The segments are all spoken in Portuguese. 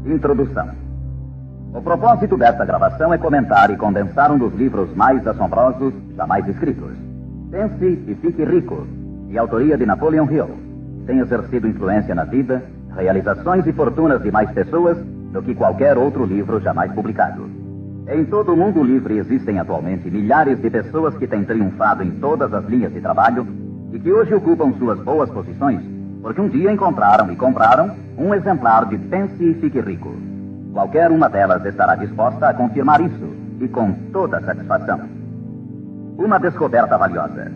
Introdução. O propósito desta gravação é comentar e condensar um dos livros mais assombrosos jamais escritos. Pense e Fique Rico, de autoria de Napoleon Hill. Tem exercido influência na vida, realizações e fortunas de mais pessoas do que qualquer outro livro jamais publicado. Em todo o mundo livre existem atualmente milhares de pessoas que têm triunfado em todas as linhas de trabalho e que hoje ocupam suas boas posições porque um dia encontraram e compraram um exemplar de Pense e Fique Rico. Qualquer uma delas estará disposta a confirmar isso, e com toda satisfação. Uma descoberta valiosa.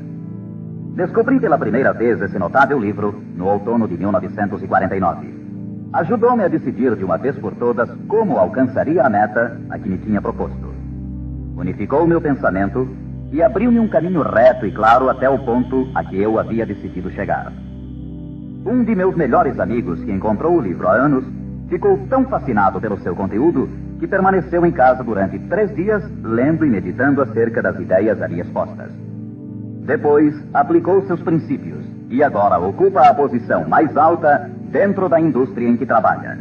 Descobri pela primeira vez esse notável livro no outono de 1949. Ajudou-me a decidir de uma vez por todas como alcançaria a meta a que me tinha proposto. Unificou meu pensamento e abriu-me um caminho reto e claro até o ponto a que eu havia decidido chegar. Um de meus melhores amigos, que encontrou o livro há anos, ficou tão fascinado pelo seu conteúdo que permaneceu em casa durante 3 dias, lendo e meditando acerca das ideias ali expostas. Depois, aplicou seus princípios e agora ocupa a posição mais alta dentro da indústria em que trabalha.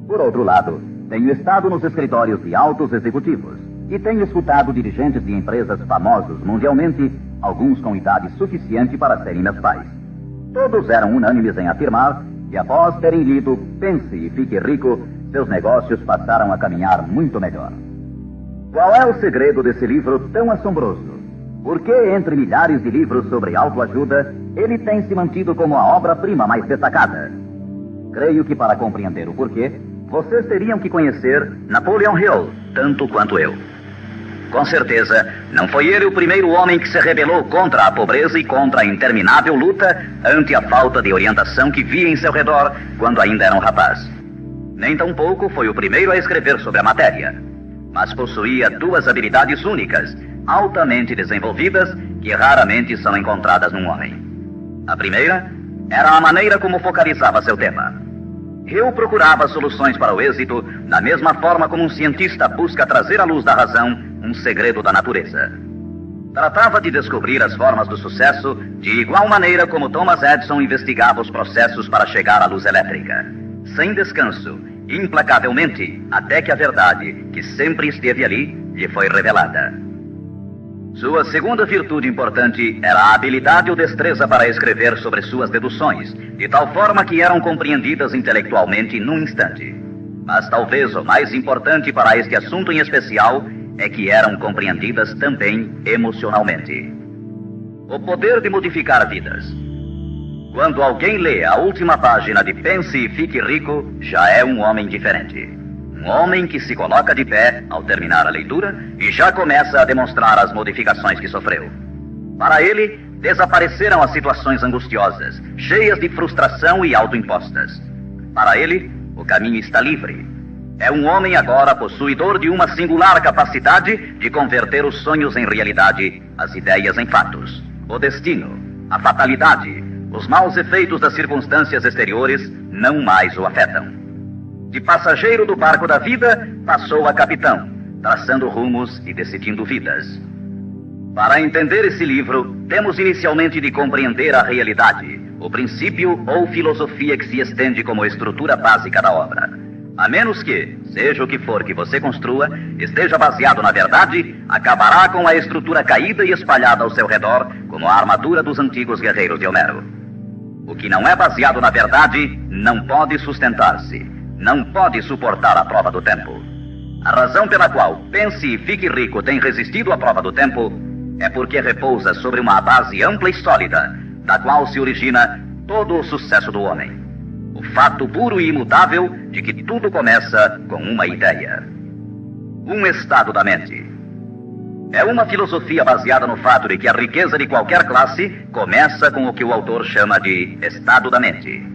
Por outro lado, tenho estado nos escritórios de altos executivos e tenho escutado dirigentes de empresas famosos mundialmente, alguns com idade suficiente para serem meus pais. Todos eram unânimes em afirmar que, após terem lido Pense e Fique Rico, seus negócios passaram a caminhar muito melhor. Qual é o segredo desse livro tão assombroso? Por que, entre milhares de livros sobre autoajuda, ele tem se mantido como a obra-prima mais destacada? Creio que, para compreender o porquê, vocês teriam que conhecer Napoleon Hill, tanto quanto eu. Com certeza, não foi ele o primeiro homem que se rebelou contra a pobreza e contra a interminável luta ante a falta de orientação que via em seu redor quando ainda era um rapaz. Nem tampouco foi o primeiro a escrever sobre a matéria, mas possuía 2 habilidades únicas, altamente desenvolvidas, que raramente são encontradas num homem. A primeira era a maneira como focalizava seu tema. Hill procurava soluções para o êxito da mesma forma como um cientista busca trazer à luz da razão um segredo da natureza. Tratava de descobrir as formas do sucesso de igual maneira como Thomas Edison investigava os processos para chegar à luz elétrica, sem descanso, implacavelmente, até que a verdade, que sempre esteve ali, lhe foi revelada. Sua segunda virtude importante era a habilidade ou destreza para escrever sobre suas deduções, de tal forma que eram compreendidas intelectualmente num instante. Mas talvez o mais importante para este assunto em especial é que eram compreendidas também emocionalmente. O poder de modificar vidas. Quando alguém lê a última página de Pense e Fique Rico, já é um homem diferente. Um homem que se coloca de pé ao terminar a leitura e já começa a demonstrar as modificações que sofreu. Para ele, desapareceram as situações angustiosas, cheias de frustração e autoimpostas. Para ele, o caminho está livre. É um homem agora possuidor de uma singular capacidade de converter os sonhos em realidade, as ideias em fatos. O destino, a fatalidade, os maus efeitos das circunstâncias exteriores não mais o afetam. De passageiro do barco da vida, passou a capitão, traçando rumos e decidindo vidas. Para entender esse livro, temos inicialmente de compreender a realidade, o princípio ou filosofia que se estende como estrutura básica da obra. A menos que, seja o que for que você construa, esteja baseado na verdade, acabará com a estrutura caída e espalhada ao seu redor, como a armadura dos antigos guerreiros de Homero. O que não é baseado na verdade não pode sustentar-se, não pode suportar a prova do tempo. A razão pela qual Pense e Fique Rico tem resistido à prova do tempo é porque repousa sobre uma base ampla e sólida, da qual se origina todo o sucesso do homem. O fato puro e imutável de que tudo começa com uma ideia. Um estado da mente. É uma filosofia baseada no fato de que a riqueza de qualquer classe começa com o que o autor chama de estado da mente.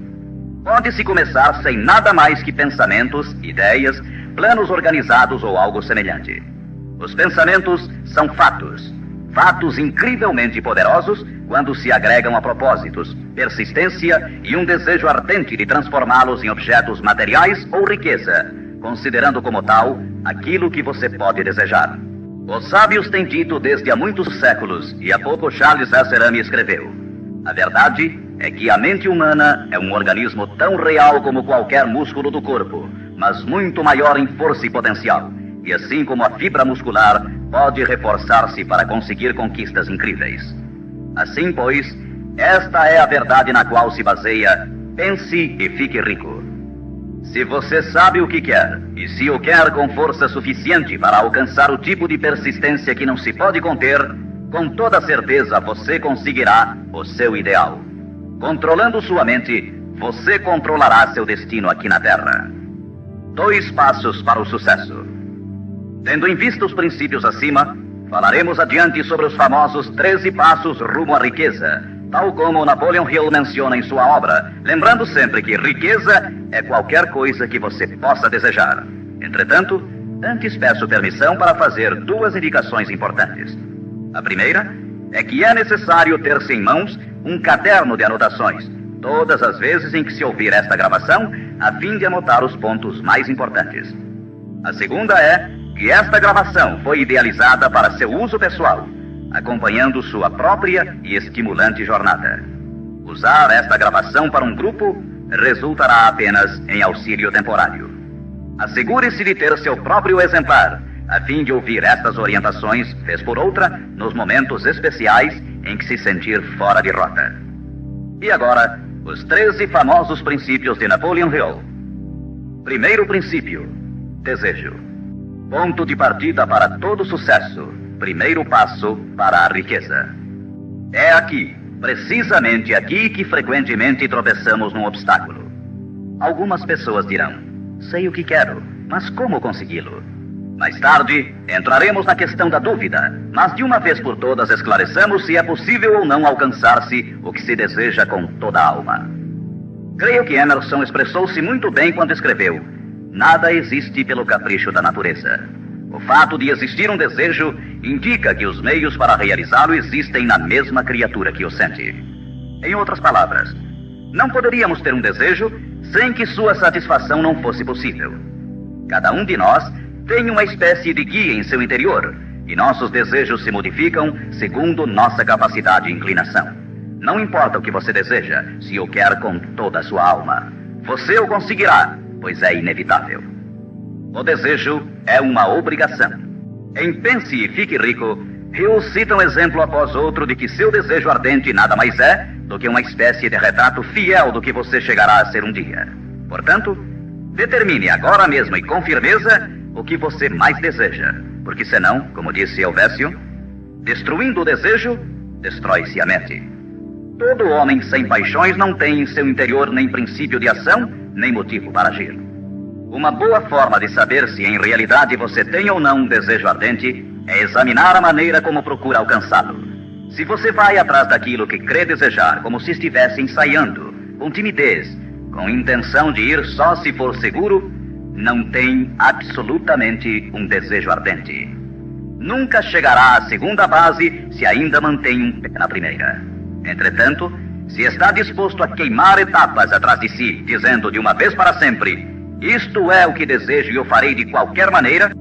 Pode-se começar sem nada mais que pensamentos, ideias, planos organizados ou algo semelhante. Os pensamentos são fatos. Fatos incrivelmente poderosos quando se agregam a propósitos, persistência e um desejo ardente de transformá-los em objetos materiais ou riqueza, considerando como tal aquilo que você pode desejar. Os sábios têm dito desde há muitos séculos, e há pouco Charles Esserami escreveu: a verdade é que a mente humana é um organismo tão real como qualquer músculo do corpo, mas muito maior em força e potencial. E assim como a fibra muscular pode reforçar-se para conseguir conquistas incríveis. Assim, pois, esta é a verdade na qual se baseia Pense e Fique Rico. Se você sabe o que quer, e se o quer com força suficiente para alcançar o tipo de persistência que não se pode conter, com toda certeza você conseguirá o seu ideal. Controlando sua mente, você controlará seu destino aqui na Terra. 2 passos para o sucesso. Tendo em vista os princípios acima, falaremos adiante sobre os famosos 13 passos rumo à riqueza, tal como Napoleon Hill menciona em sua obra, lembrando sempre que riqueza é qualquer coisa que você possa desejar. Entretanto, antes peço permissão para fazer 2 indicações importantes. A primeira é que é necessário ter-se em mãos um caderno de anotações, todas as vezes em que se ouvir esta gravação, a fim de anotar os pontos mais importantes. A segunda é que esta gravação foi idealizada para seu uso pessoal, acompanhando sua própria e estimulante jornada. Usar esta gravação para um grupo resultará apenas em auxílio temporário. Assegure-se de ter seu próprio exemplar, a fim de ouvir estas orientações, vez por outra, nos momentos especiais em que se sentir fora de rota. E agora, os 13 famosos princípios de Napoleon Hill. Primeiro princípio: desejo. Ponto de partida para todo sucesso. Primeiro passo para a riqueza. É aqui, precisamente aqui, que frequentemente tropeçamos num obstáculo. Algumas pessoas dirão: sei o que quero, mas como consegui-lo? Mais tarde, entraremos na questão da dúvida, mas de uma vez por todas esclareçamos se é possível ou não alcançar-se o que se deseja com toda a alma. Creio que Emerson expressou-se muito bem quando escreveu: nada existe pelo capricho da natureza. O fato de existir um desejo indica que os meios para realizá-lo existem na mesma criatura que o sente. Em outras palavras, não poderíamos ter um desejo sem que sua satisfação não fosse possível. Cada um de nós tem uma espécie de guia em seu interior, e nossos desejos se modificam segundo nossa capacidade e inclinação. Não importa o que você deseja, se o quer com toda a sua alma. Você o conseguirá, pois é inevitável. O desejo é uma obrigação. Em Pense e Fique Rico, Hill cita um exemplo após outro de que seu desejo ardente nada mais é do que uma espécie de retrato fiel do que você chegará a ser um dia. Portanto, determine agora mesmo e com firmeza o que você mais deseja, porque senão, como disse Helvécio, destruindo o desejo, destrói-se a mente. Todo homem sem paixões não tem em seu interior nem princípio de ação, nem motivo para agir. Uma boa forma de saber se em realidade você tem ou não um desejo ardente é examinar a maneira como procura alcançá-lo. Se você vai atrás daquilo que crê desejar como se estivesse ensaiando, com timidez, com intenção de ir só se for seguro, não tem absolutamente um desejo ardente. Nunca chegará à segunda base se ainda mantém um pé na primeira. Entretanto, se está disposto a queimar etapas atrás de si, dizendo de uma vez para sempre: isto é o que desejo e o farei de qualquer maneira.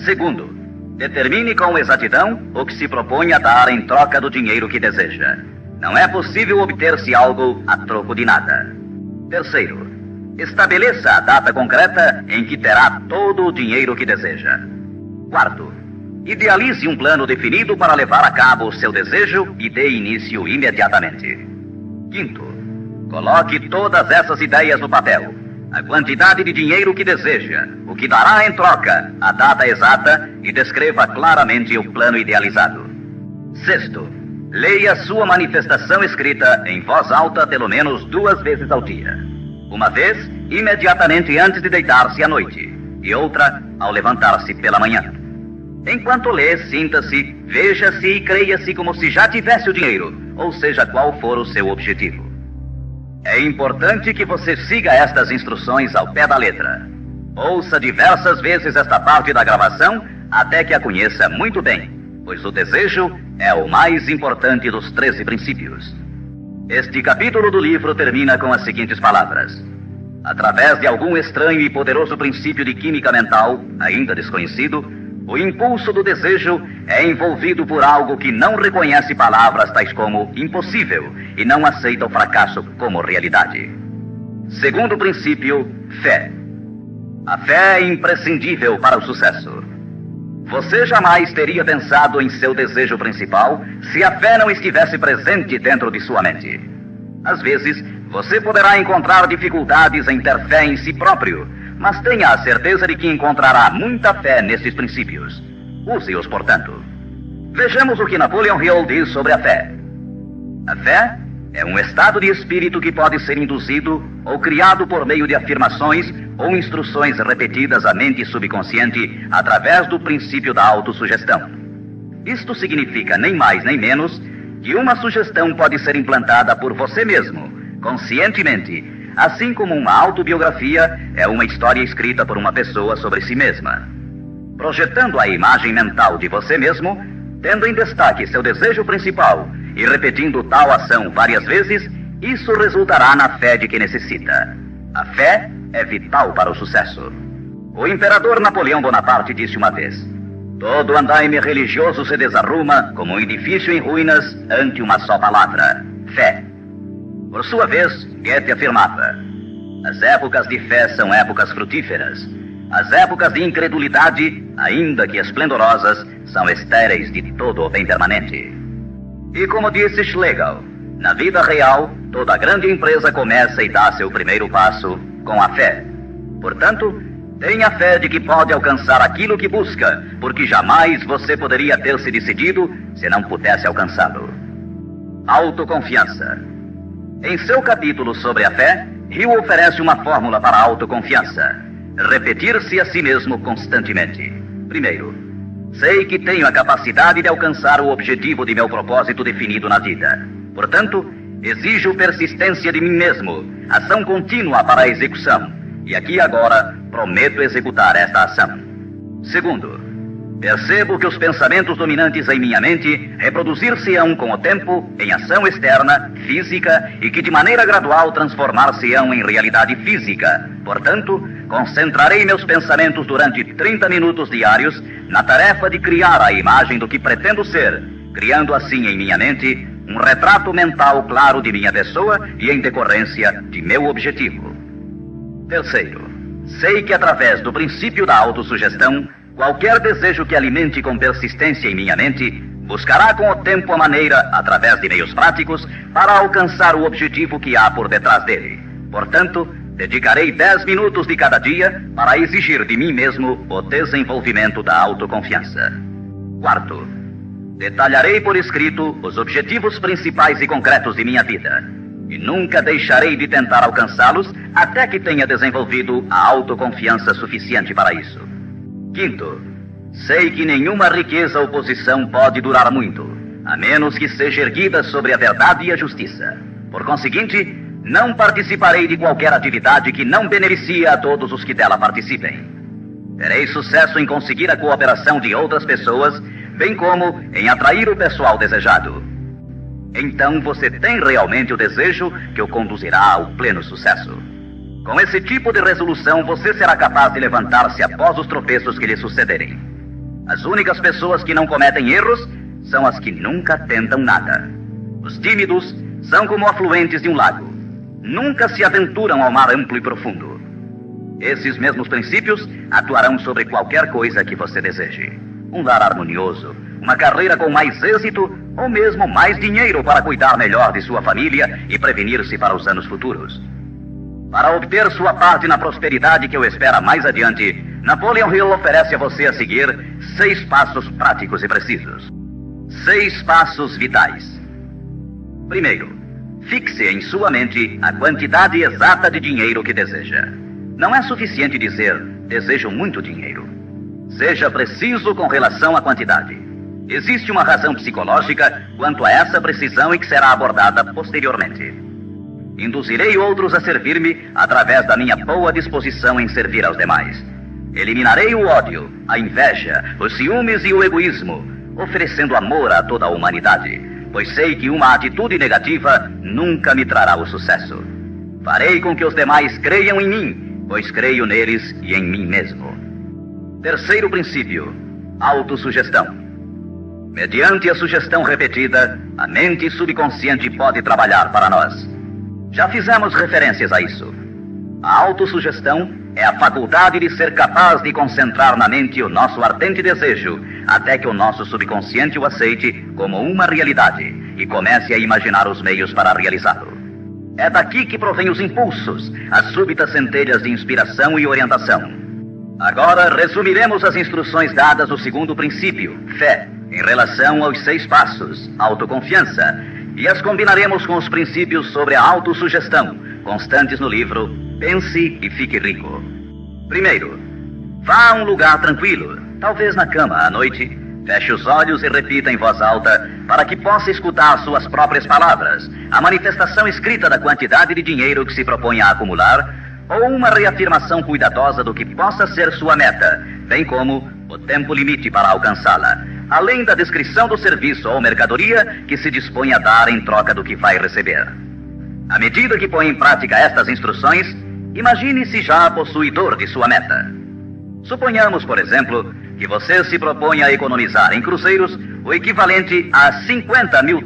Segundo, determine com exatidão o que se propõe a dar em troca do dinheiro que deseja. Não é possível obter-se algo a troco de nada. Terceiro, estabeleça a data concreta em que terá todo o dinheiro que deseja. Quarto, idealize um plano definido para levar a cabo o seu desejo e dê início imediatamente. Quinto, coloque todas essas ideias no papel. A quantidade de dinheiro que deseja, o que dará em troca, a data exata e descreva claramente o plano idealizado. Sexto, leia sua manifestação escrita em voz alta pelo menos 2 vezes ao dia. Uma vez, imediatamente antes de deitar-se à noite, e outra ao levantar-se pela manhã. Enquanto lê, sinta-se, veja-se e creia-se como se já tivesse o dinheiro, ou seja, qual for o seu objetivo. É importante que você siga estas instruções ao pé da letra. Ouça diversas vezes esta parte da gravação até que a conheça muito bem, pois o desejo é o mais importante dos 13 princípios. Este capítulo do livro termina com as seguintes palavras: através de algum estranho e poderoso princípio de química mental, ainda desconhecido, o impulso do desejo é envolvido por algo que não reconhece palavras tais como impossível e não aceita o fracasso como realidade. Segundo princípio, fé. A fé é imprescindível para o sucesso. Você jamais teria pensado em seu desejo principal se a fé não estivesse presente dentro de sua mente. Às vezes, você poderá encontrar dificuldades em ter fé em si próprio, mas tenha a certeza de que encontrará muita fé nesses princípios. Use-os, portanto. Vejamos o que Napoleon Hill diz sobre a fé. A fé é um estado de espírito que pode ser induzido ou criado por meio de afirmações ou instruções repetidas à mente subconsciente através do princípio da autossugestão. Isto significa nem mais nem menos que uma sugestão pode ser implantada por você mesmo, conscientemente, assim como uma autobiografia é uma história escrita por uma pessoa sobre si mesma. Projetando a imagem mental de você mesmo, tendo em destaque seu desejo principal e repetindo tal ação várias vezes, isso resultará na fé de que necessita. A fé é vital para o sucesso. O imperador Napoleão Bonaparte disse uma vez: todo andaime religioso se desarruma como um edifício em ruínas ante uma só palavra: fé. Por sua vez, Goethe afirmava: as épocas de fé são épocas frutíferas. As épocas de incredulidade, ainda que esplendorosas, são estéreis de todo o bem permanente. E como disse Schlegel, na vida real, toda grande empresa começa e dá seu primeiro passo com a fé. Portanto, tenha fé de que pode alcançar aquilo que busca, porque jamais você poderia ter se decidido se não pudesse alcançá-lo. Autoconfiança. Em seu capítulo sobre a fé, Hill oferece uma fórmula para a autoconfiança: repetir-se a si mesmo constantemente. Primeiro, sei que tenho a capacidade de alcançar o objetivo de meu propósito definido na vida. Portanto, exijo persistência de mim mesmo, ação contínua para a execução. E aqui e agora, prometo executar esta ação. Segundo, percebo que os pensamentos dominantes em minha mente reproduzir-se-ão com o tempo em ação externa, física, e que de maneira gradual transformar-se-ão em realidade física. Portanto, concentrarei meus pensamentos durante 30 minutos diários na tarefa de criar a imagem do que pretendo ser, criando assim em minha mente um retrato mental claro de minha pessoa e em decorrência de meu objetivo. Terceiro, sei que através do princípio da autossugestão, qualquer desejo que alimente com persistência em minha mente buscará com o tempo a maneira, através de meios práticos, para alcançar o objetivo que há por detrás dele. Portanto, dedicarei 10 minutos de cada dia para exigir de mim mesmo o desenvolvimento da autoconfiança. Quarto, detalharei por escrito os objetivos principais e concretos de minha vida, e nunca deixarei de tentar alcançá-los até que tenha desenvolvido a autoconfiança suficiente para isso. Quinto, sei que nenhuma riqueza ou posição pode durar muito, a menos que seja erguida sobre a verdade e a justiça. Por conseguinte, não participarei de qualquer atividade que não beneficie a todos os que dela participem. Terei sucesso em conseguir a cooperação de outras pessoas, bem como em atrair o pessoal desejado. Então você tem realmente o desejo que o conduzirá ao pleno sucesso. Com esse tipo de resolução, você será capaz de levantar-se após os tropeços que lhe sucederem. As únicas pessoas que não cometem erros são as que nunca tentam nada. Os tímidos são como afluentes de um lago. Nunca se aventuram ao mar amplo e profundo. Esses mesmos princípios atuarão sobre qualquer coisa que você deseje. Um lar harmonioso, uma carreira com mais êxito ou mesmo mais dinheiro para cuidar melhor de sua família e prevenir-se para os anos futuros. Para obter sua parte na prosperidade que o espera mais adiante, Napoleon Hill oferece a você a seguir 6 passos práticos e precisos. 6 passos vitais. Primeiro, fixe em sua mente a quantidade exata de dinheiro que deseja. Não é suficiente dizer, desejo muito dinheiro. Seja preciso com relação à quantidade. Existe uma razão psicológica quanto a essa precisão e que será abordada posteriormente. Induzirei outros a servir-me através da minha boa disposição em servir aos demais. Eliminarei o ódio, a inveja, os ciúmes e o egoísmo, oferecendo amor a toda a humanidade, pois sei que uma atitude negativa nunca me trará o sucesso. Farei com que os demais creiam em mim, pois creio neles e em mim mesmo. Terceiro princípio, autossugestão. Mediante a sugestão repetida, a mente subconsciente pode trabalhar para nós. Já fizemos referências a isso. A autossugestão é a faculdade de ser capaz de concentrar na mente o nosso ardente desejo, até que o nosso subconsciente o aceite como uma realidade e comece a imaginar os meios para realizá-lo. É daqui que provém os impulsos, as súbitas centelhas de inspiração e orientação. Agora resumiremos as instruções dadas no segundo princípio, fé, em relação aos 6 passos, autoconfiança, e as combinaremos com os princípios sobre a autossugestão, constantes no livro Pense e Fique Rico. Primeiro, vá a um lugar tranquilo, talvez na cama à noite, feche os olhos e repita em voz alta para que possa escutar suas próprias palavras, a manifestação escrita da quantidade de dinheiro que se propõe a acumular ou uma reafirmação cuidadosa do que possa ser sua meta, bem como o tempo limite para alcançá-la, além da descrição do serviço ou mercadoria que se dispõe a dar em troca do que vai receber. À medida que põe em prática estas instruções, imagine-se já possuidor de sua meta. Suponhamos, por exemplo, que você se propõe a economizar em cruzeiros o equivalente a $50 mil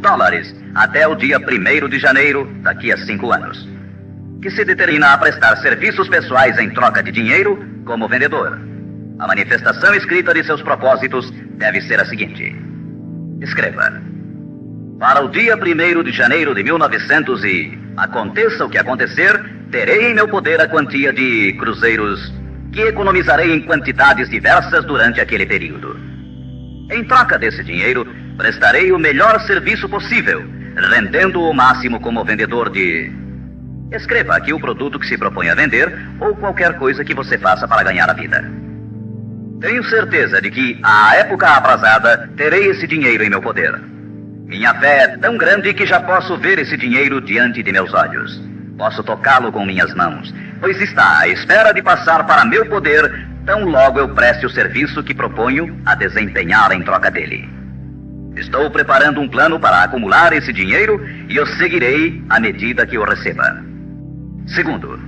até o dia 1º de janeiro, daqui a 5 anos, que se determina a prestar serviços pessoais em troca de dinheiro como vendedor. A manifestação escrita de seus propósitos deve ser a seguinte. Escreva: para o dia 1º de janeiro de 1900 e aconteça o que acontecer, terei em meu poder a quantia de cruzeiros que economizarei em quantidades diversas durante aquele período. Em troca desse dinheiro, prestarei o melhor serviço possível, rendendo o máximo como vendedor de... Escreva aqui o produto que se propõe a vender ou qualquer coisa que você faça para ganhar a vida. Tenho certeza de que, à época aprazada, terei esse dinheiro em meu poder. Minha fé é tão grande que já posso ver esse dinheiro diante de meus olhos. Posso tocá-lo com minhas mãos, pois está à espera de passar para meu poder tão logo eu preste o serviço que proponho a desempenhar em troca dele. Estou preparando um plano para acumular esse dinheiro e eu seguirei à medida que o receba. Segundo,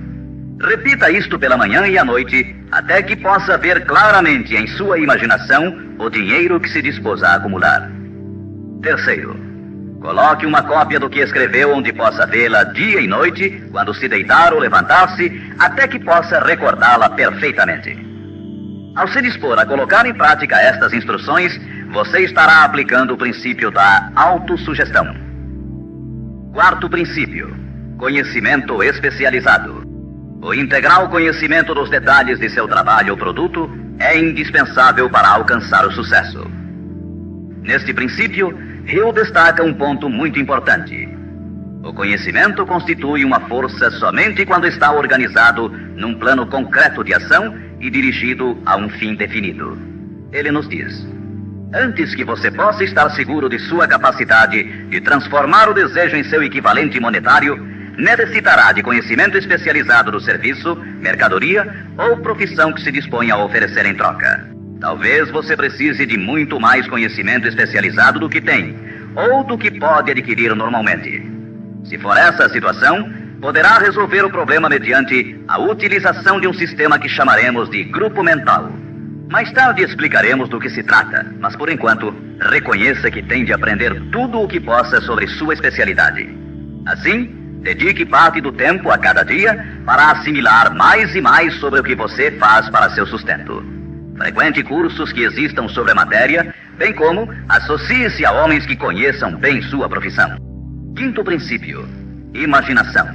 repita isto pela manhã e à noite, até que possa ver claramente em sua imaginação o dinheiro que se dispôs a acumular. Terceiro, coloque uma cópia do que escreveu onde possa vê-la dia e noite, quando se deitar ou levantar-se, até que possa recordá-la perfeitamente. Ao se dispor a colocar em prática estas instruções, você estará aplicando o princípio da autossugestão. Quarto princípio, conhecimento especializado. O integral conhecimento dos detalhes de seu trabalho ou produto é indispensável para alcançar o sucesso. Neste princípio, Hill destaca um ponto muito importante. O conhecimento constitui uma força somente quando está organizado num plano concreto de ação e dirigido a um fim definido. Ele nos diz: antes que você possa estar seguro de sua capacidade de transformar o desejo em seu equivalente monetário, necessitará de conhecimento especializado do serviço, mercadoria ou profissão que se dispõe a oferecer em troca. Talvez você precise de muito mais conhecimento especializado do que tem, ou do que pode adquirir normalmente. Se for essa a situação, poderá resolver o problema mediante a utilização de um sistema que chamaremos de grupo mental. Mais tarde explicaremos do que se trata, mas por enquanto, reconheça que tem de aprender tudo o que possa sobre sua especialidade. Assim, dedique parte do tempo a cada dia para assimilar mais e mais sobre o que você faz para seu sustento. Frequente cursos que existam sobre a matéria, bem como associe-se a homens que conheçam bem sua profissão. Quinto princípio, imaginação.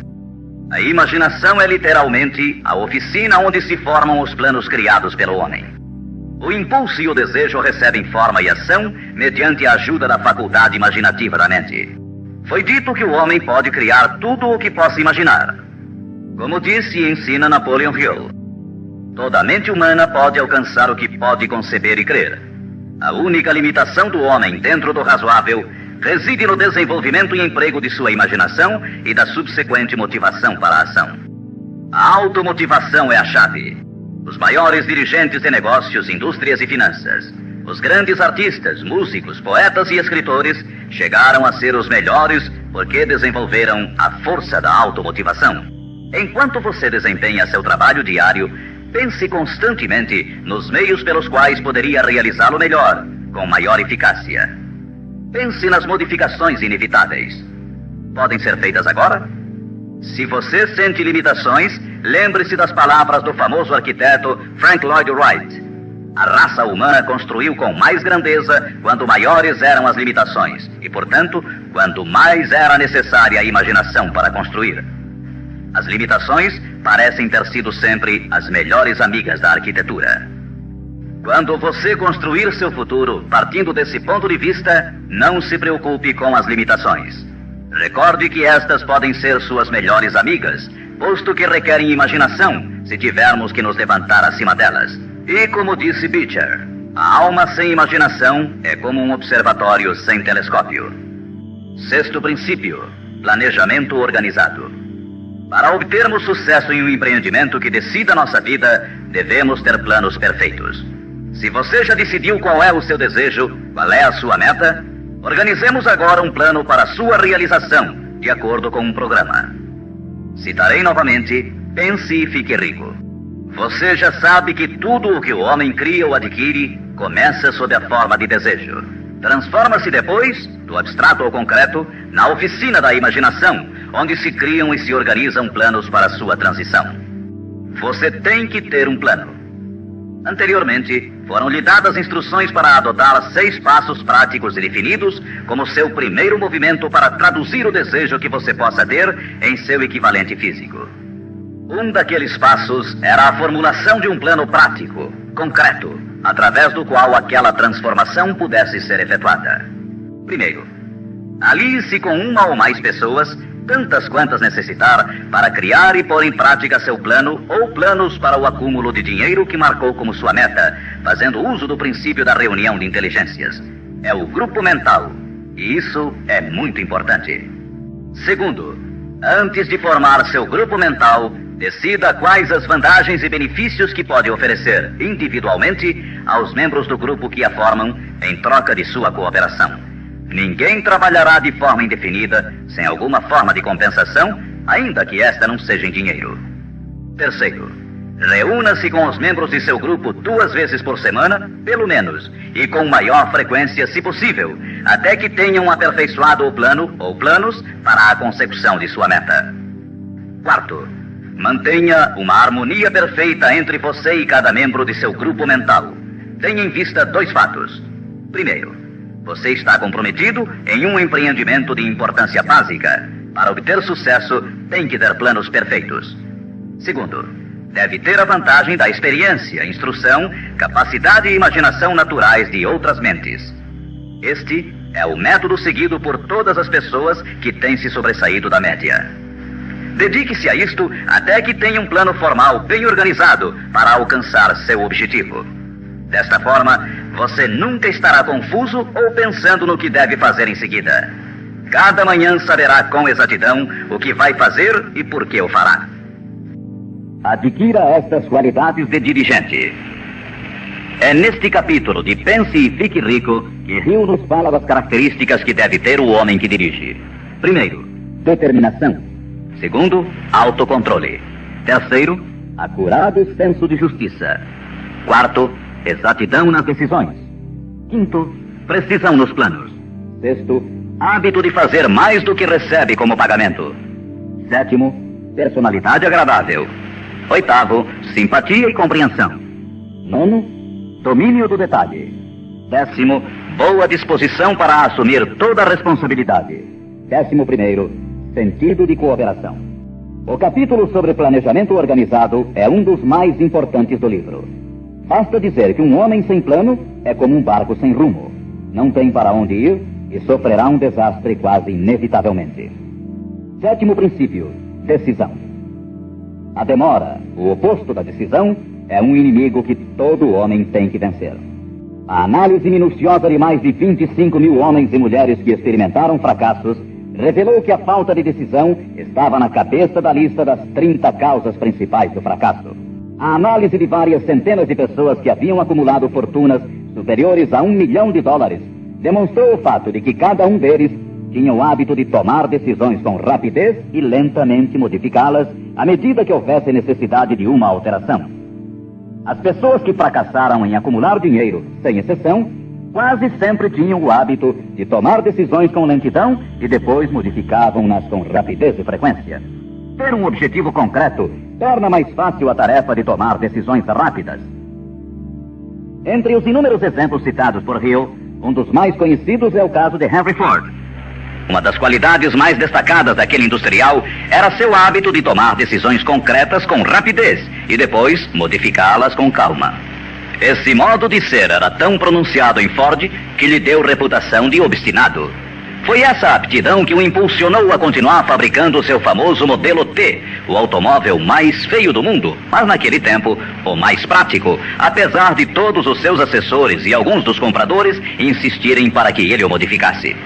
A imaginação é literalmente a oficina onde se formam os planos criados pelo homem. O impulso e o desejo recebem forma e ação mediante a ajuda da faculdade imaginativa da mente. Foi dito que o homem pode criar tudo o que possa imaginar. Como disse e ensina Napoleon Hill, toda mente humana pode alcançar o que pode conceber e crer. A única limitação do homem dentro do razoável reside no desenvolvimento e emprego de sua imaginação e da subsequente motivação para a ação. A automotivação é a chave. Os maiores dirigentes de negócios, indústrias e finanças, os grandes artistas, músicos, poetas e escritores chegaram a ser os melhores porque desenvolveram a força da automotivação. Enquanto você desempenha seu trabalho diário, pense constantemente nos meios pelos quais poderia realizá-lo melhor, com maior eficácia. Pense nas modificações inevitáveis. Podem ser feitas agora? Se você sente limitações, lembre-se das palavras do famoso arquiteto Frank Lloyd Wright. A raça humana construiu com mais grandeza quando maiores eram as limitações e, portanto, quando mais era necessária a imaginação para construir. As limitações parecem ter sido sempre as melhores amigas da arquitetura. Quando você construir seu futuro partindo desse ponto de vista, não se preocupe com as limitações. Recorde que estas podem ser suas melhores amigas, posto que requerem imaginação se tivermos que nos levantar acima delas. E como disse Beecher, a alma sem imaginação é como um observatório sem telescópio. Sexto princípio: planejamento organizado. Para obtermos sucesso em um empreendimento que decida nossa vida, devemos ter planos perfeitos. Se você já decidiu qual é o seu desejo, qual é a sua meta, organizemos agora um plano para sua realização, de acordo com um programa. Citarei novamente: pense e fique rico. Você já sabe que tudo o que o homem cria ou adquire começa sob a forma de desejo. Transforma-se depois, do abstrato ao concreto, na oficina da imaginação, onde se criam e se organizam planos para sua transição. Você tem que ter um plano. Anteriormente, foram lhe dadas instruções para adotar 6 passos práticos e definidos como seu primeiro movimento para traduzir o desejo que você possa ter em seu equivalente físico. Um daqueles passos era a formulação de um plano prático, concreto, através do qual aquela transformação pudesse ser efetuada. Primeiro, alie-se com uma ou mais pessoas, tantas quantas necessitar, para criar e pôr em prática seu plano ou planos para o acúmulo de dinheiro que marcou como sua meta, fazendo uso do princípio da reunião de inteligências. É o grupo mental, e isso é muito importante. Segundo, antes de formar seu grupo mental, decida quais as vantagens e benefícios que pode oferecer individualmente aos membros do grupo que a formam em troca de sua cooperação. Ninguém trabalhará de forma indefinida, sem alguma forma de compensação, ainda que esta não seja em dinheiro. Terceiro, reúna-se com os membros de seu grupo 2 vezes por semana, pelo menos, e com maior frequência, se possível, até que tenham aperfeiçoado o plano ou planos para a consecução de sua meta. Quarto, mantenha uma harmonia perfeita entre você e cada membro de seu grupo mental. Tenha em vista 2 fatos. Primeiro, você está comprometido em um empreendimento de importância básica. Para obter sucesso, tem que ter planos perfeitos. Segundo, deve ter a vantagem da experiência, instrução, capacidade e imaginação naturais de outras mentes. Este é o método seguido por todas as pessoas que têm se sobressaído da média. Dedique-se a isto até que tenha um plano formal bem organizado para alcançar seu objetivo. Desta forma, você nunca estará confuso ou pensando no que deve fazer em seguida. Cada manhã saberá com exatidão o que vai fazer e por que o fará. Adquira estas qualidades de dirigente. É neste capítulo de Pense e Fique Rico que Hill nos fala das características que deve ter o homem que dirige. Primeiro, determinação. Segundo, autocontrole. Terceiro, acurado senso de justiça. Quarto, exatidão nas decisões. Quinto, precisão nos planos. Sexto, hábito de fazer mais do que recebe como pagamento. Sétimo, personalidade agradável. Oitavo, simpatia e compreensão. Nono, domínio do detalhe. Décimo, boa disposição para assumir toda a responsabilidade. 11º, sentido de cooperação. O capítulo sobre planejamento organizado é um dos mais importantes do livro. Basta dizer que um homem sem plano é como um barco sem rumo. Não tem para onde ir e sofrerá um desastre quase inevitavelmente. 7º princípio, decisão. A demora, o oposto da decisão, é um inimigo que todo homem tem que vencer. A análise minuciosa de mais de 25 mil homens e mulheres que experimentaram fracassos revelou que a falta de decisão estava na cabeça da lista das 30 causas principais do fracasso. A análise de várias centenas de pessoas que haviam acumulado fortunas superiores a $1 milhão demonstrou o fato de que cada um deles tinha o hábito de tomar decisões com rapidez e lentamente modificá-las à medida que houvesse necessidade de uma alteração. As pessoas que fracassaram em acumular dinheiro, sem exceção, quase sempre tinham o hábito de tomar decisões com lentidão e depois modificavam-nas com rapidez e frequência. Ter um objetivo concreto torna mais fácil a tarefa de tomar decisões rápidas. Entre os inúmeros exemplos citados por Hill, um dos mais conhecidos é o caso de Henry Ford. Uma das qualidades mais destacadas daquele industrial era seu hábito de tomar decisões concretas com rapidez e depois modificá-las com calma. Esse modo de ser era tão pronunciado em Ford que lhe deu reputação de obstinado. Foi essa aptidão que o impulsionou a continuar fabricando seu famoso modelo T, o automóvel mais feio do mundo, mas naquele tempo o mais prático, apesar de todos os seus assessores e alguns dos compradores insistirem para que ele o modificasse.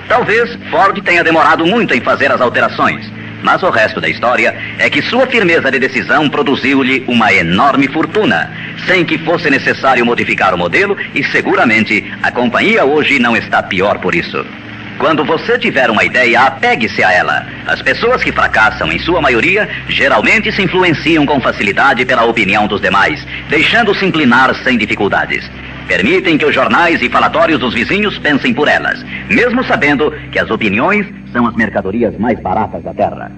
Talvez Ford tenha demorado muito em fazer as alterações, mas o resto da história é que sua firmeza de decisão produziu-lhe uma enorme fortuna, sem que fosse necessário modificar o modelo, e seguramente a companhia hoje não está pior por isso. Quando você tiver uma ideia, apegue-se a ela. As pessoas que fracassam, em sua maioria, geralmente se influenciam com facilidade pela opinião dos demais, deixando-se inclinar sem dificuldades. Permitem que os jornais e falatórios dos vizinhos pensem por elas, mesmo sabendo que as opiniões são as mercadorias mais baratas da terra.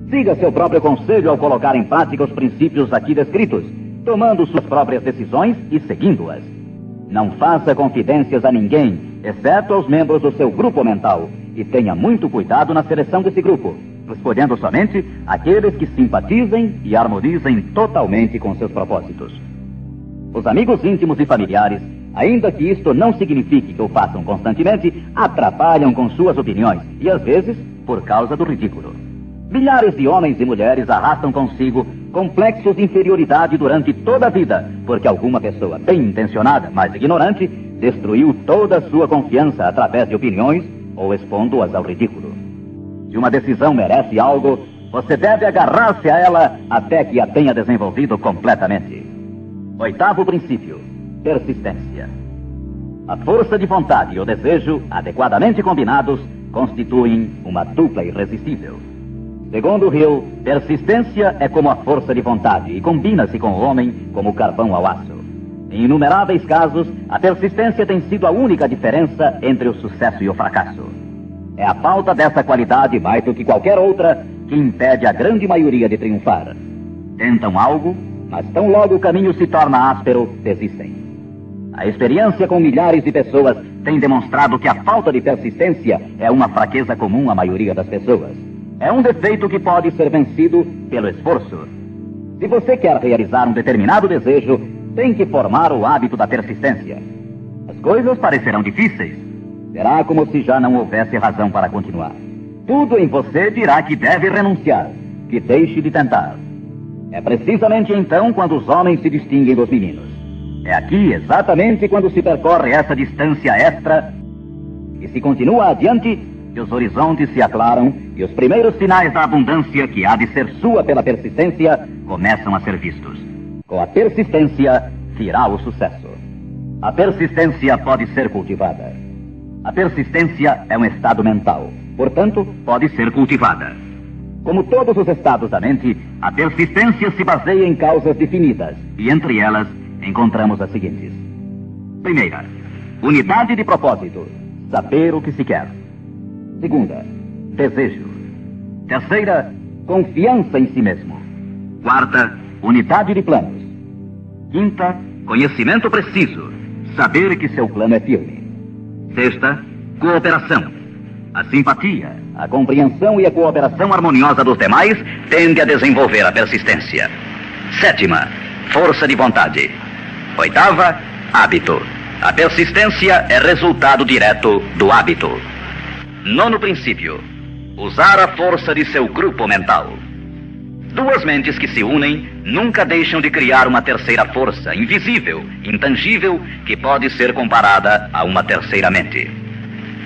Siga seu próprio conselho ao colocar em prática os princípios aqui descritos, tomando suas próprias decisões e seguindo-as. Não faça confidências a ninguém, exceto aos membros do seu grupo mental, e tenha muito cuidado na seleção desse grupo, escolhendo somente aqueles que simpatizem e harmonizem totalmente com seus propósitos. Os amigos íntimos e familiares, ainda que isto não signifique que o façam constantemente, atrapalham com suas opiniões, e às vezes por causa do ridículo. Milhares de homens e mulheres arrastam consigo complexos de inferioridade durante toda a vida, porque alguma pessoa bem intencionada, mas ignorante, destruiu toda a sua confiança através de opiniões ou expondo-as ao ridículo. Se uma decisão merece algo, você deve agarrar-se a ela até que a tenha desenvolvido completamente. Oitavo princípio: persistência. A força de vontade e o desejo, adequadamente combinados, constituem uma dupla irresistível. Segundo Hill, persistência é como a força de vontade e combina-se com o homem como o carvão ao aço. Em inumeráveis casos, a persistência tem sido a única diferença entre o sucesso e o fracasso. É a falta dessa qualidade, mais do que qualquer outra, que impede a grande maioria de triunfar. Tentam algo, mas tão logo o caminho se torna áspero, desistem. A experiência com milhares de pessoas tem demonstrado que a falta de persistência é uma fraqueza comum à maioria das pessoas. É um defeito que pode ser vencido pelo esforço. Se você quer realizar um determinado desejo, tem que formar o hábito da persistência. As coisas parecerão difíceis. Será como se já não houvesse razão para continuar. Tudo em você dirá que deve renunciar, que deixe de tentar. É precisamente então quando os homens se distinguem dos meninos. É aqui exatamente quando se percorre essa distância extra e se continua adiante que os horizontes se aclaram e os primeiros sinais da abundância que há de ser sua pela persistência começam a ser vistos. Com a persistência virá o sucesso. A persistência pode ser cultivada. A persistência é um estado mental, portanto, pode ser cultivada. Como todos os estados da mente, a persistência se baseia em causas definidas, e entre elas encontramos as seguintes. Primeira, unidade de propósito, saber o que se quer. Segunda, desejo. Terceira, confiança em si mesmo. Quarta, unidade de planos. Quinta, conhecimento preciso, saber que seu plano é firme. Sexta, cooperação. A simpatia, a compreensão e a cooperação harmoniosa dos demais tende a desenvolver a persistência. Sétima, força de vontade. Oitava, hábito. A persistência é resultado direto do hábito. Nono princípio, usar a força de seu grupo mental. Duas mentes que se unem nunca deixam de criar uma terceira força, invisível, intangível, que pode ser comparada a uma terceira mente.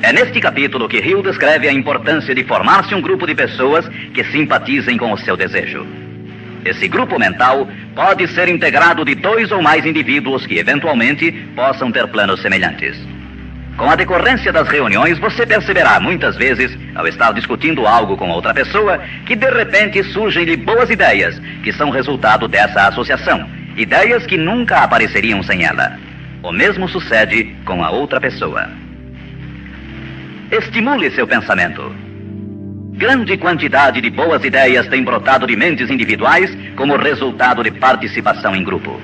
É neste capítulo que Hill descreve a importância de formar-se um grupo de pessoas que simpatizem com o seu desejo. Esse grupo mental pode ser integrado de 2 ou mais indivíduos que, eventualmente, possam ter planos semelhantes. Com a decorrência das reuniões, você perceberá muitas vezes, ao estar discutindo algo com outra pessoa, que de repente surgem-lhe boas ideias, que são resultado dessa associação. Ideias que nunca apareceriam sem ela. O mesmo sucede com a outra pessoa. Estimule seu pensamento. Grande quantidade de boas ideias tem brotado de mentes individuais como resultado de participação em grupo.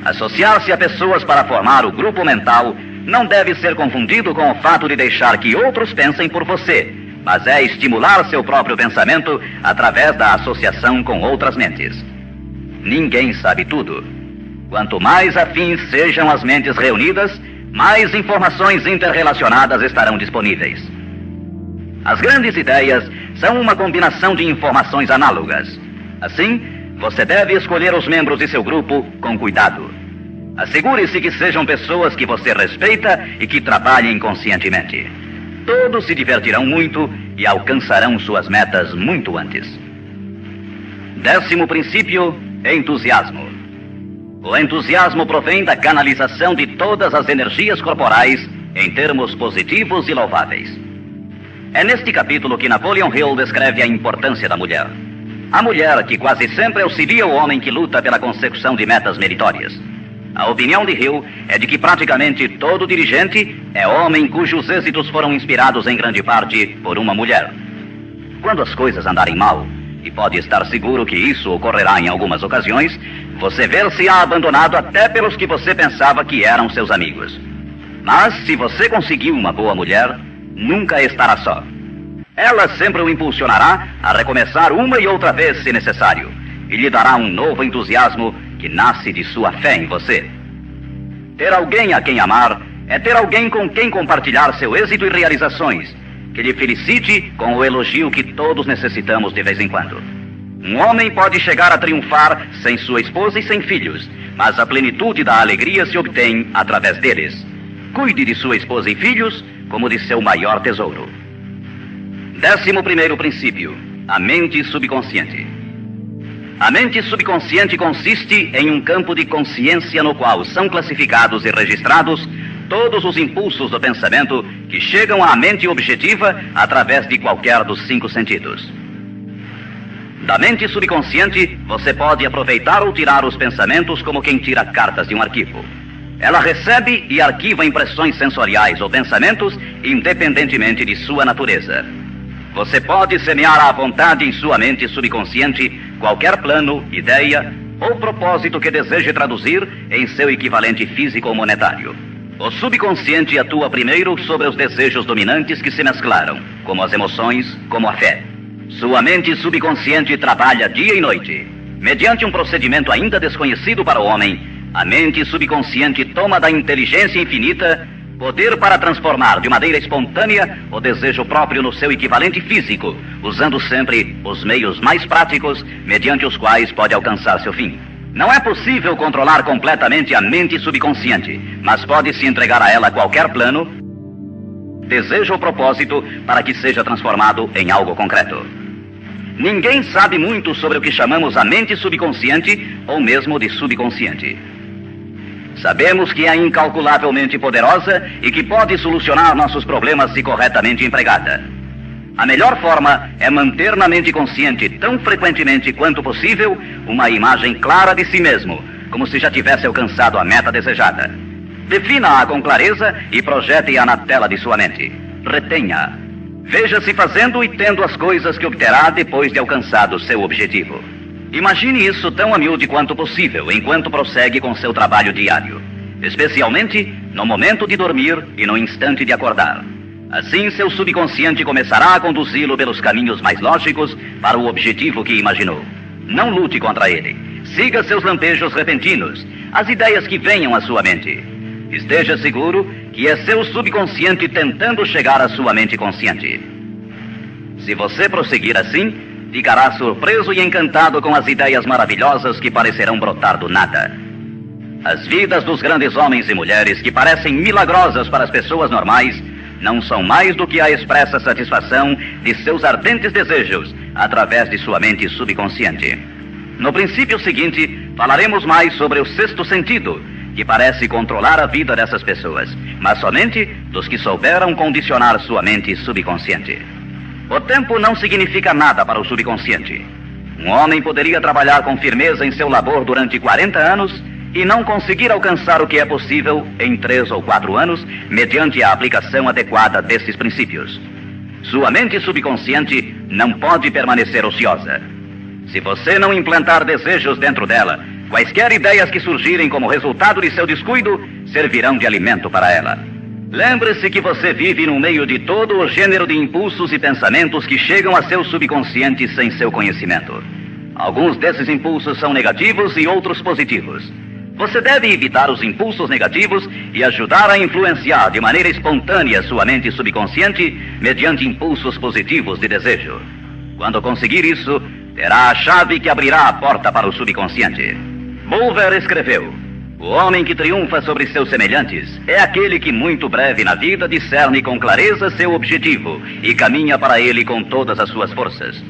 Associar-se a pessoas para formar o grupo mental não deve ser confundido com o fato de deixar que outros pensem por você, mas é estimular seu próprio pensamento através da associação com outras mentes. Ninguém sabe tudo. Quanto mais afins sejam as mentes reunidas, mais informações interrelacionadas estarão disponíveis. As grandes ideias são uma combinação de informações análogas. Assim, você deve escolher os membros de seu grupo com cuidado. Assegure-se que sejam pessoas que você respeita e que trabalhem conscientemente. Todos se divertirão muito e alcançarão suas metas muito antes. 10º princípio: entusiasmo. O entusiasmo provém da canalização de todas as energias corporais em termos positivos e louváveis. É neste capítulo que Napoleon Hill descreve a importância da mulher. A mulher que quase sempre auxilia o homem que luta pela consecução de metas meritórias. A opinião de Hill é de que praticamente todo dirigente é homem cujos êxitos foram inspirados em grande parte por uma mulher. Quando as coisas andarem mal, e pode estar seguro que isso ocorrerá em algumas ocasiões, você ver-se-á abandonado até pelos que você pensava que eram seus amigos. Mas se você conseguiu uma boa mulher, nunca estará só. Ela sempre o impulsionará a recomeçar uma e outra vez se necessário, e lhe dará um novo entusiasmo que nasce de sua fé em você. Ter alguém a quem amar é ter alguém com quem compartilhar seu êxito e realizações, que lhe felicite com o elogio que todos necessitamos de vez em quando. Um homem pode chegar a triunfar sem sua esposa e sem filhos, mas a plenitude da alegria se obtém através deles. Cuide de sua esposa e filhos como de seu maior tesouro. 11º princípio: a mente subconsciente. A mente subconsciente consiste em um campo de consciência no qual são classificados e registrados todos os impulsos do pensamento que chegam à mente objetiva através de qualquer dos 5 sentidos. Da mente subconsciente, você pode aproveitar ou tirar os pensamentos como quem tira cartas de um arquivo. Ela recebe e arquiva impressões sensoriais ou pensamentos independentemente de sua natureza. Você pode semear à vontade em sua mente subconsciente qualquer plano, ideia ou propósito que deseje traduzir em seu equivalente físico ou monetário. O subconsciente atua primeiro sobre os desejos dominantes que se mesclaram, como as emoções, como a fé. Sua mente subconsciente trabalha dia e noite. Mediante um procedimento ainda desconhecido para o homem, a mente subconsciente toma da inteligência infinita poder para transformar de maneira espontânea o desejo próprio no seu equivalente físico, usando sempre os meios mais práticos mediante os quais pode alcançar seu fim. Não é possível controlar completamente a mente subconsciente, mas pode-se entregar a ela qualquer plano, desejo ou propósito para que seja transformado em algo concreto. Ninguém sabe muito sobre o que chamamos a mente subconsciente ou mesmo de subconsciente. Sabemos que é incalculavelmente poderosa e que pode solucionar nossos problemas se corretamente empregada. A melhor forma é manter na mente consciente, tão frequentemente quanto possível, uma imagem clara de si mesmo, como se já tivesse alcançado a meta desejada. Defina-a com clareza e projete-a na tela de sua mente. Retenha-a. Veja-se fazendo e tendo as coisas que obterá depois de alcançado seu objetivo. Imagine isso tão a miúde quanto possível enquanto prossegue com seu trabalho diário, especialmente no momento de dormir e no instante de acordar. Assim, seu subconsciente começará a conduzi-lo pelos caminhos mais lógicos para o objetivo que imaginou. Não lute contra ele. Siga seus lampejos repentinos, as ideias que venham à sua mente. Esteja seguro que é seu subconsciente tentando chegar à sua mente consciente. Se você prosseguir assim, ficará surpreso e encantado com as ideias maravilhosas que parecerão brotar do nada. As vidas dos grandes homens e mulheres que parecem milagrosas para as pessoas normais não são mais do que a expressa satisfação de seus ardentes desejos através de sua mente subconsciente. No princípio seguinte, falaremos mais sobre o 6º sentido, que parece controlar a vida dessas pessoas, mas somente dos que souberam condicionar sua mente subconsciente. O tempo não significa nada para o subconsciente. Um homem poderia trabalhar com firmeza em seu labor durante 40 anos e não conseguir alcançar o que é possível em 3 ou 4 anos, mediante a aplicação adequada desses princípios. sua mente subconsciente não pode permanecer ociosa. Se você não implantar desejos dentro dela, quaisquer ideias que surgirem como resultado de seu descuido servirão de alimento para ela. Lembre-se que você vive no meio de todo o gênero de impulsos e pensamentos que chegam a seu subconsciente sem seu conhecimento. Alguns desses impulsos são negativos e outros positivos. Você deve evitar os impulsos negativos e ajudar a influenciar de maneira espontânea sua mente subconsciente mediante impulsos positivos de desejo. Quando conseguir isso, terá a chave que abrirá a porta para o subconsciente. Bulwer escreveu: o homem que triunfa sobre seus semelhantes é aquele que muito breve na vida discerne com clareza seu objetivo e caminha para ele com todas as suas forças.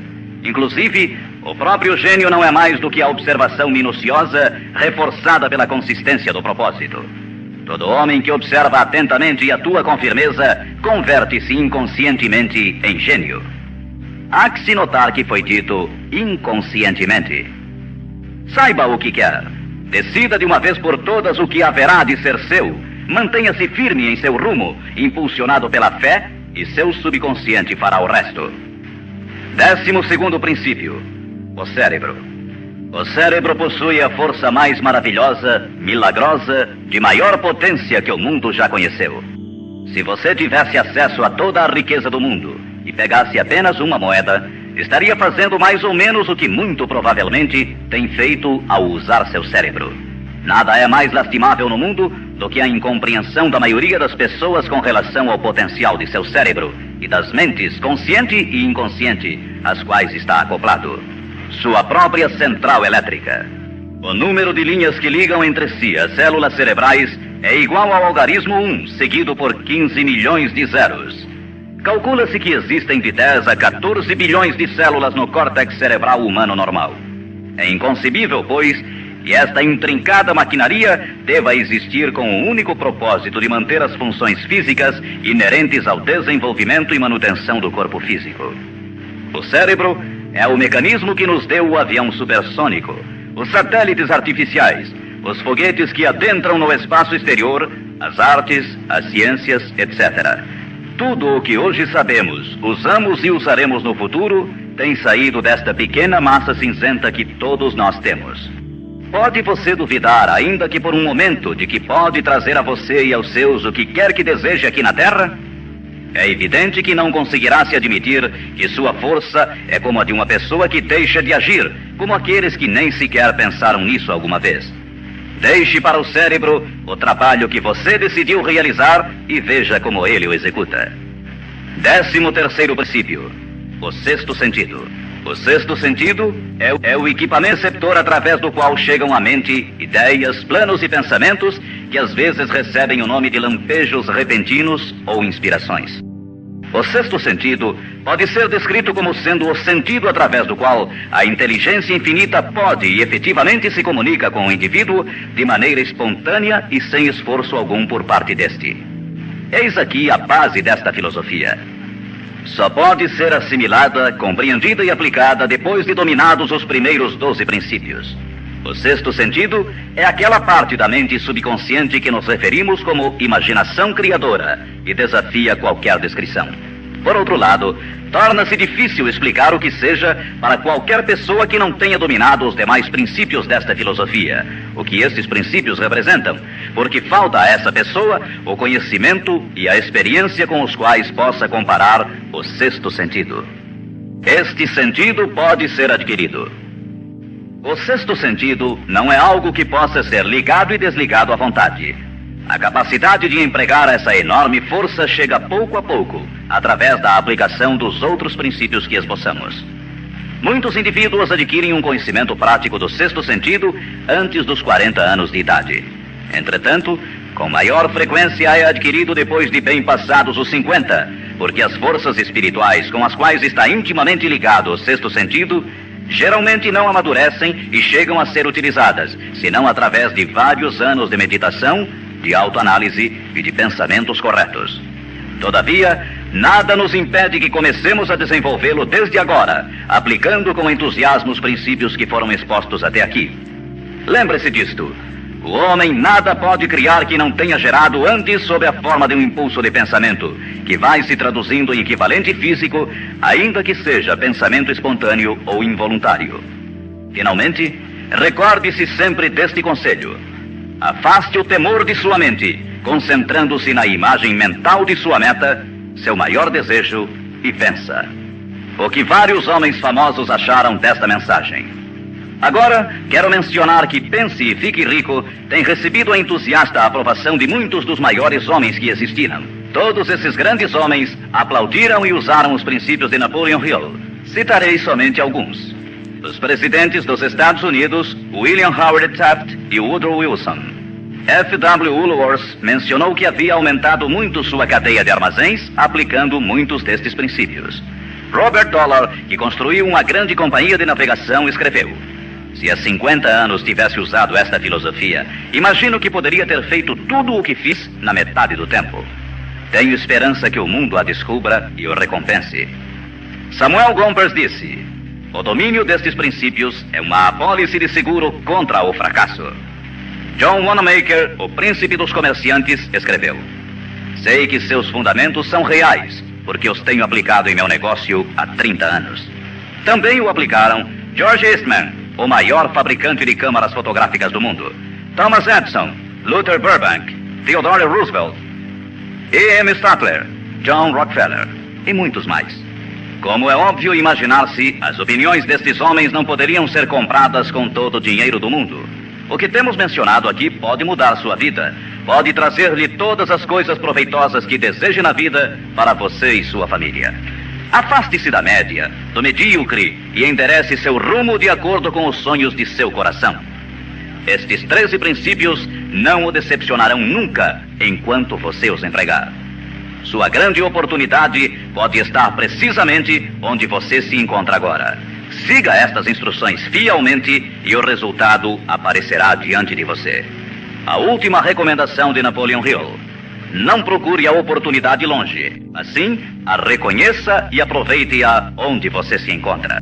Inclusive, o próprio gênio não é mais do que a observação minuciosa reforçada pela consistência do propósito. Todo homem que observa atentamente e atua com firmeza converte-se inconscientemente em gênio. Há que se notar que foi dito inconscientemente. Saiba o que quer. Decida de uma vez por todas o que haverá de ser seu. Mantenha-se firme em seu rumo, impulsionado pela fé, e seu subconsciente fará o resto. 12º princípio: o cérebro. O cérebro possui a força mais maravilhosa, milagrosa, de maior potência que o mundo já conheceu. Se você tivesse acesso a toda a riqueza do mundo e pegasse apenas uma moeda, estaria fazendo mais ou menos o que muito provavelmente tem feito ao usar seu cérebro. Nada é mais lastimável no mundo do que a incompreensão da maioria das pessoas com relação ao potencial de seu cérebro e das mentes consciente e inconsciente às quais está acoplado. Sua própria central elétrica. O número de linhas que ligam entre si as células cerebrais é igual ao algarismo 1, seguido por 15 milhões de zeros. Calcula-se que existem de 10 a 14 bilhões de células no córtex cerebral humano normal. É inconcebível, pois, que esta intrincada maquinaria deva existir com o único propósito de manter as funções físicas inerentes ao desenvolvimento e manutenção do corpo físico. O cérebro é o mecanismo que nos deu o avião supersônico, os satélites artificiais, os foguetes que adentram no espaço exterior, as artes, as ciências, etc. Tudo o que hoje sabemos, usamos e usaremos no futuro, tem saído desta pequena massa cinzenta que todos nós temos. Pode você duvidar, ainda que por um momento, de que pode trazer a você e aos seus o que quer que deseje aqui na Terra? É evidente que não conseguirá se admitir que sua força é como a de uma pessoa que deixa de agir, como aqueles que nem sequer pensaram nisso alguma vez. Deixe para o cérebro o trabalho que você decidiu realizar e veja como ele o executa. 13º princípio: o sexto sentido. O sexto sentido é o equipamento receptor através do qual chegam à mente ideias, planos e pensamentos que às vezes recebem o nome de lampejos repentinos ou inspirações. O sexto sentido pode ser descrito como sendo o sentido através do qual a inteligência infinita pode e efetivamente se comunica com o indivíduo de maneira espontânea e sem esforço algum por parte deste. Eis aqui a base desta filosofia. Só pode ser assimilada, compreendida e aplicada depois de dominados os primeiros 12 princípios. O sexto sentido é aquela parte da mente subconsciente que nos referimos como imaginação criadora e desafia qualquer descrição. Por outro lado, torna-se difícil explicar o que seja para qualquer pessoa que não tenha dominado os demais princípios desta filosofia, o que estes princípios representam, porque falta a essa pessoa o conhecimento e a experiência com os quais possa comparar o sexto sentido. Este sentido pode ser adquirido. O sexto sentido não é algo que possa ser ligado e desligado à vontade. A capacidade de empregar essa enorme força chega pouco a pouco, através da aplicação dos outros princípios que esboçamos. Muitos indivíduos adquirem um conhecimento prático do sexto sentido antes dos 40 anos de idade. Entretanto, com maior frequência é adquirido depois de bem passados os 50, porque as forças espirituais com as quais está intimamente ligado o sexto sentido geralmente não amadurecem e chegam a ser utilizadas, senão através de vários anos de meditação, de autoanálise e de pensamentos corretos. Todavia, nada nos impede que comecemos a desenvolvê-lo desde agora, aplicando com entusiasmo os princípios que foram expostos até aqui. Lembre-se disto: o homem nada pode criar que não tenha gerado antes sob a forma de um impulso de pensamento, que vai se traduzindo em equivalente físico, ainda que seja pensamento espontâneo ou involuntário. Finalmente, recorde-se sempre deste conselho. Afaste o temor de sua mente, concentrando-se na imagem mental de sua meta, seu maior desejo, e vença. O que vários homens famosos acharam desta mensagem. Agora, quero mencionar que Pense e Fique Rico tem recebido a entusiasta aprovação de muitos dos maiores homens que existiram. Todos esses grandes homens aplaudiram e usaram os princípios de Napoleon Hill. Citarei somente alguns. Os presidentes dos Estados Unidos, William Howard Taft e Woodrow Wilson. F.W. Woolworth mencionou que havia aumentado muito sua cadeia de armazéns, aplicando muitos destes princípios. Robert Dollar, que construiu uma grande companhia de navegação, escreveu: se há 50 anos tivesse usado esta filosofia, imagino que poderia ter feito tudo o que fiz na metade do tempo. Tenho esperança que o mundo a descubra e o recompense. Samuel Gompers disse: o domínio destes princípios é uma apólice de seguro contra o fracasso. John Wanamaker, o príncipe dos comerciantes, escreveu: sei que seus fundamentos são reais, porque os tenho aplicado em meu negócio há 30 anos. Também o aplicaram George Eastman, o maior fabricante de câmaras fotográficas do mundo, Thomas Edison, Luther Burbank, Theodore Roosevelt, E.M. Statler, John Rockefeller e muitos mais. Como é óbvio imaginar-se, as opiniões destes homens não poderiam ser compradas com todo o dinheiro do mundo. O que temos mencionado aqui pode mudar sua vida, pode trazer-lhe todas as coisas proveitosas que deseje na vida para você e sua família. Afaste-se da média, do medíocre e enderece seu rumo de acordo com os sonhos de seu coração. Estes 13 princípios não o decepcionarão nunca enquanto você os empregar. Sua grande oportunidade pode estar precisamente onde você se encontra agora. Siga estas instruções fielmente e o resultado aparecerá diante de você. A última recomendação de Napoleon Hill: não procure a oportunidade longe. Assim, a reconheça e aproveite-a onde você se encontra.